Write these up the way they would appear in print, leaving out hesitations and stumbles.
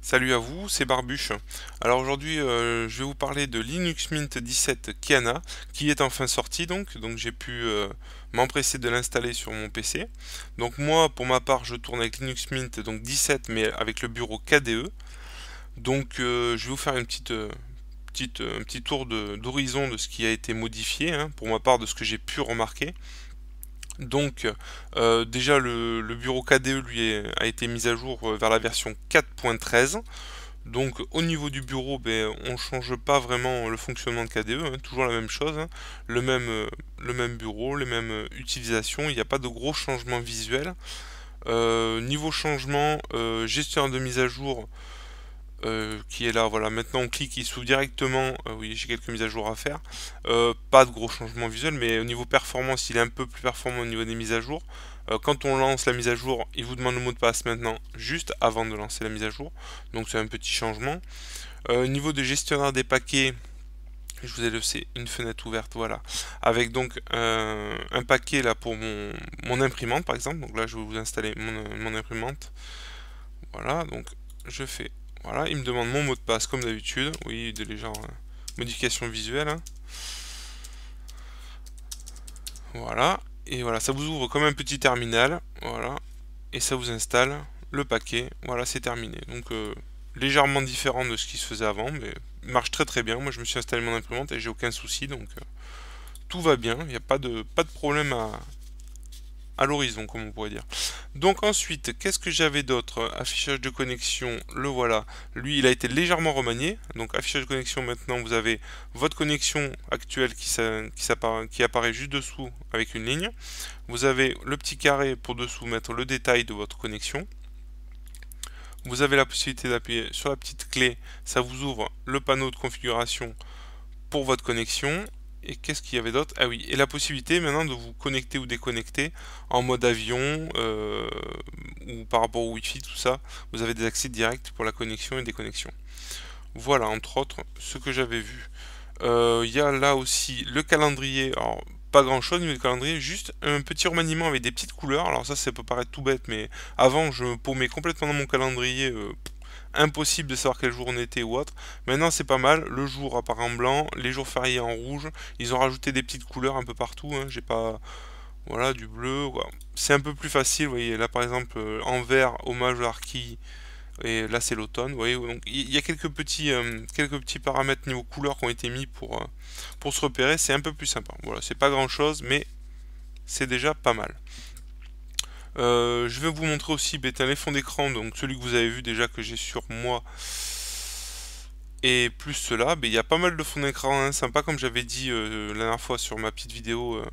Salut à vous, c'est Barbuche. Alors aujourd'hui, je vais vous parler de Linux Mint 17 Kiana, qui est enfin sorti donc j'ai pu m'empresser de l'installer sur mon PC. Donc moi, pour ma part, je tourne avec Linux Mint donc 17, mais avec le bureau KDE. Donc je vais vous faire un petit tour d'horizon de ce qui a été modifié, hein, pour ma part de ce que j'ai pu remarquer. Donc déjà le bureau KDE a été mis à jour vers la version 4.13. Donc au niveau du bureau, on ne change pas vraiment le fonctionnement de KDE, hein, toujours la même chose, hein, le même bureau, les mêmes utilisations, il n'y a pas de gros changements visuels. Niveau changement, gestionnaire de mise à jour, qui est là, voilà, maintenant on clique, il s'ouvre directement, oui j'ai quelques mises à jour à faire, pas de gros changements visuels, mais au niveau performance il est un peu plus performant au niveau des mises à jour. Quand on lance la mise à jour, il vous demande le mot de passe maintenant, juste avant de lancer la mise à jour, donc c'est un petit changement. Au niveau de gestionnaire des paquets, je vous ai laissé une fenêtre ouverte, voilà, avec donc un paquet là pour mon imprimante par exemple, donc là je vais vous installer mon imprimante, voilà, donc je fais... Voilà, il me demande mon mot de passe comme d'habitude. Oui, des légères modifications visuelles, hein. Voilà, et voilà, ça vous ouvre comme un petit terminal. Voilà, et ça vous installe le paquet. Voilà, c'est terminé. Donc légèrement différent de ce qui se faisait avant, mais il marche très très bien. Moi, je me suis installé mon imprimante et j'ai aucun souci, donc tout va bien. Il n'y a pas de problème à l'horizon, comme on pourrait dire. Donc ensuite, qu'est-ce que j'avais d'autre? Affichage de connexion, le voilà. Lui, il a été légèrement remanié. Donc affichage de connexion, maintenant, vous avez votre connexion actuelle qui apparaît juste dessous avec une ligne. Vous avez le petit carré pour dessous mettre le détail de votre connexion. Vous avez la possibilité d'appuyer sur la petite clé. Ça vous ouvre le panneau de configuration pour votre connexion. Et qu'est-ce qu'il y avait d'autre? Ah oui, et la possibilité maintenant de vous connecter ou déconnecter en mode avion ou par rapport au Wi-Fi, tout ça. Vous avez des accès directs pour la connexion et déconnexion. Voilà, entre autres, ce que j'avais vu. Il y a là aussi le calendrier. Alors, pas grand chose au niveau du calendrier, juste un petit remaniement avec des petites couleurs. Alors ça peut paraître tout bête, mais avant, je me paumais complètement dans mon calendrier. Impossible de savoir quel jour on était ou autre. Maintenant c'est pas mal, le jour apparaît en blanc, les jours fériés en rouge, ils ont rajouté des petites couleurs un peu partout, hein. J'ai pas... Voilà, du bleu, c'est un peu plus facile, vous voyez, là par exemple en vert, hommage à Arki, et là c'est l'automne, vous voyez, donc il y a quelques petits paramètres niveau couleur qui ont été mis pour se repérer, c'est un peu plus sympa. Voilà, c'est pas grand chose, mais c'est déjà pas mal. Je vais vous montrer aussi les fonds d'écran, donc celui que vous avez vu déjà que j'ai sur moi, et plus cela, il y a pas mal de fonds d'écran, hein, sympa comme j'avais dit la dernière fois sur ma petite vidéo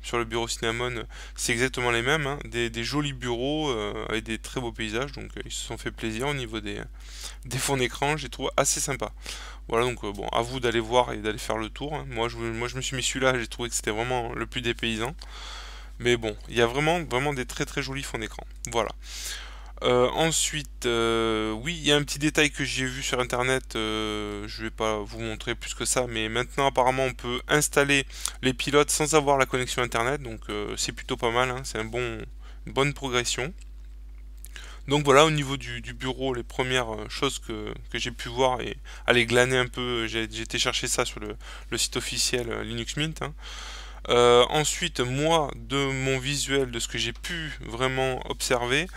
sur le bureau Cinnamon, c'est exactement les mêmes, hein, des jolis bureaux avec des très beaux paysages, donc ils se sont fait plaisir au niveau des fonds d'écran, j'ai trouvé assez sympa. Voilà, donc bon, à vous d'aller voir et d'aller faire le tour, hein. Moi je me suis mis celui-là, j'ai trouvé que c'était vraiment le plus dépaysant. Mais bon, il y a vraiment des très très jolis fonds d'écran. Voilà. Ensuite, oui, il y a un petit détail que j'ai vu sur internet, je vais pas vous montrer plus que ça, mais maintenant apparemment on peut installer les pilotes sans avoir la connexion internet, donc c'est plutôt pas mal, hein, c'est une bonne progression. Donc voilà, au niveau du bureau, les premières choses que j'ai pu voir et aller glaner un peu, j'ai été chercher ça sur le site officiel Linux Mint, hein. Ensuite, moi, de mon visuel, de ce que j'ai pu vraiment observer,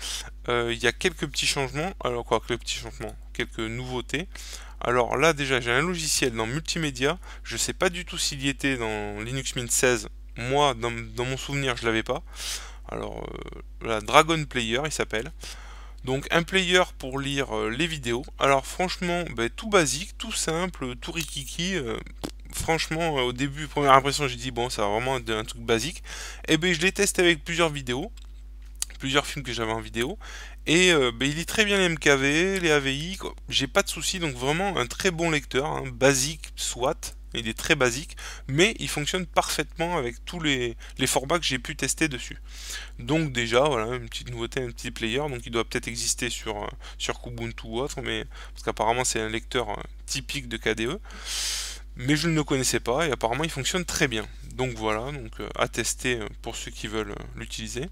il y a quelques petits changements. Alors quoi, quelques petits changements, quelques nouveautés. Alors là, déjà, j'ai un logiciel dans Multimédia. Je sais pas du tout s'il y était dans Linux Mint 16. Moi, dans mon souvenir, je l'avais pas. Alors, la Dragon Player, il s'appelle. Donc un player pour lire les vidéos. Alors franchement, tout basique, tout simple, tout rikiki. Franchement, au début, première impression, j'ai dit bon, ça va vraiment être un truc basique. Et je l'ai testé avec plusieurs vidéos, plusieurs films que j'avais en vidéo. Et il lit très bien les MKV, les AVI. J'ai pas de soucis, donc vraiment un très bon lecteur, hein, basique soit, il est très basique, mais il fonctionne parfaitement avec tous les formats que j'ai pu tester dessus. Donc déjà, voilà, une petite nouveauté, un petit player, donc il doit peut-être exister sur Kubuntu ou autre, mais parce qu'apparemment c'est un lecteur typique de KDE, mais je ne le connaissais pas et apparemment il fonctionne très bien. Donc voilà, donc à tester pour ceux qui veulent l'utiliser.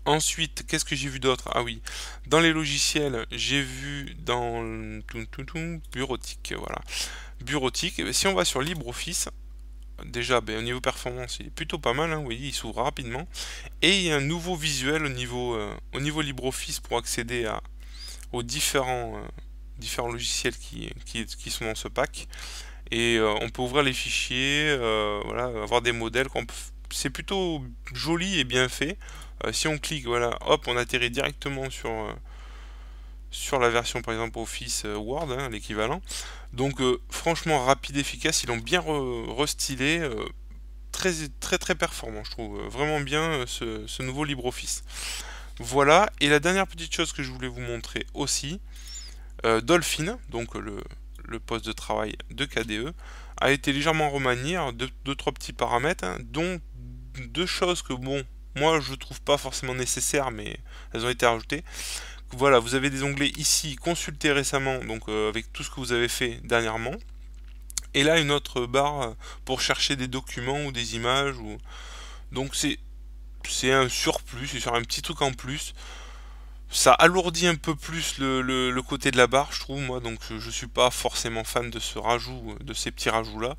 Ensuite, qu'est-ce que j'ai vu d'autre? Ah oui, dans les logiciels, j'ai vu dans Bureautique, voilà. Bureautique, et si on va sur LibreOffice, déjà au niveau performance, il est plutôt pas mal, hein, vous voyez, il s'ouvre rapidement. Et il y a un nouveau visuel au niveau LibreOffice pour accéder aux différents logiciels qui sont dans ce pack. Et on peut ouvrir les fichiers, voilà, avoir des modèles. C'est plutôt joli et bien fait. Si on clique, voilà, hop, on atterrit directement sur la version par exemple Office Word, hein, l'équivalent. Donc franchement rapide, efficace, ils l'ont bien restylé, très très très performant, je trouve vraiment bien ce nouveau LibreOffice. Voilà, et la dernière petite chose que je voulais vous montrer aussi, Dolphin, donc le poste de travail de KDE, a été légèrement remanié, deux trois petits paramètres, hein, dont deux choses que bon, moi je trouve pas forcément nécessaires, mais elles ont été rajoutées. Voilà, vous avez des onglets ici, consultés récemment, donc avec tout ce que vous avez fait dernièrement. Et là, une autre barre pour chercher des documents ou des images. Donc c'est un surplus, c'est sur un petit truc en plus. Ça alourdit un peu plus le côté de la barre, je trouve, moi. Donc je suis pas forcément fan de ce rajout, de ces petits rajouts-là.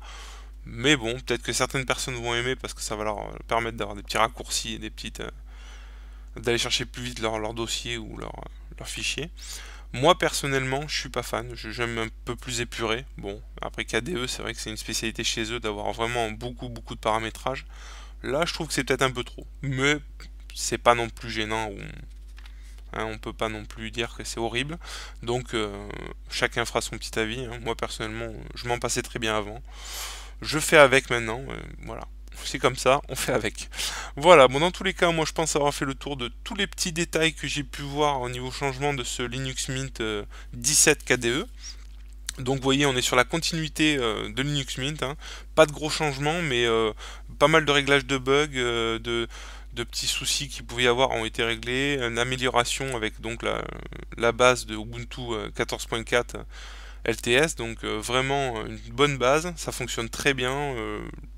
Mais bon, peut-être que certaines personnes vont aimer parce que ça va leur permettre d'avoir des petits raccourcis et des petites... d'aller chercher plus vite leur dossier ou leur fichier. Moi personnellement, je suis pas fan, j'aime un peu plus épuré. Bon, après KDE, c'est vrai que c'est une spécialité chez eux d'avoir vraiment beaucoup de paramétrage. Là, je trouve que c'est peut-être un peu trop, mais c'est pas non plus gênant. Hein, on peut pas non plus dire que c'est horrible. Donc chacun fera son petit avis. Hein. Moi personnellement, je m'en passais très bien avant. Je fais avec maintenant, voilà. C'est comme ça, on fait avec. Voilà, bon dans tous les cas, moi je pense avoir fait le tour de tous les petits détails que j'ai pu voir au niveau changement de ce Linux Mint 17 KDE. Donc vous voyez, on est sur la continuité de Linux Mint, hein. Pas de gros changements, mais pas mal de réglages de bugs, de petits soucis qu'il pouvait y avoir ont été réglés, une amélioration avec donc la base de Ubuntu 14.4 LTS, donc vraiment une bonne base, ça fonctionne très bien,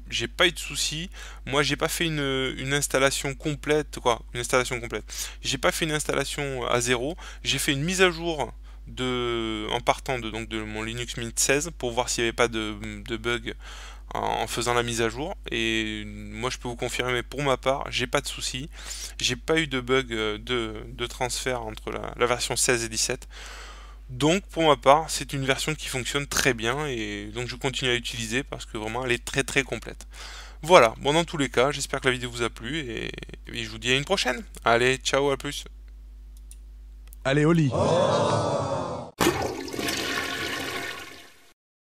j'ai pas eu de soucis. Moi j'ai pas fait une installation complète, j'ai pas fait une installation à zéro, j'ai fait une mise à jour en partant de mon Linux Mint 16 pour voir s'il n'y avait pas de bug en faisant la mise à jour, et moi je peux vous confirmer pour ma part, j'ai pas de soucis, j'ai pas eu de bug de transfert entre la version 16 et 17. Donc pour ma part, c'est une version qui fonctionne très bien et donc je continue à l'utiliser parce que vraiment elle est très très complète. Voilà, bon dans tous les cas, j'espère que la vidéo vous a plu et je vous dis à une prochaine. Allez, ciao, à plus. Allez, au lit.